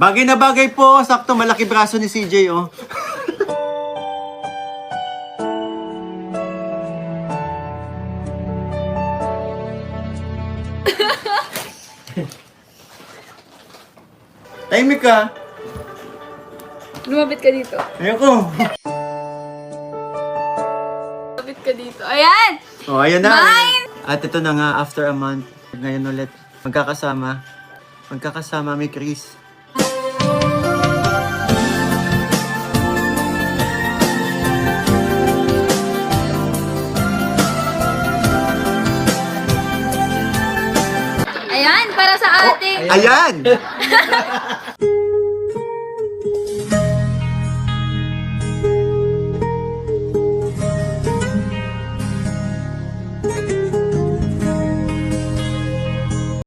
Bagay na bagay po. Sakto, malaki braso ni CJ, oh. Tahimik ka. Lumapit ka dito. Ayoko. Lumapit ka dito. Ayan! Oh, ayan na. Mine! At ito na nga, after a month, ngayon ulit, magkakasama. Magkakasama, may Chris. Ayan, para sa ating... Ayan!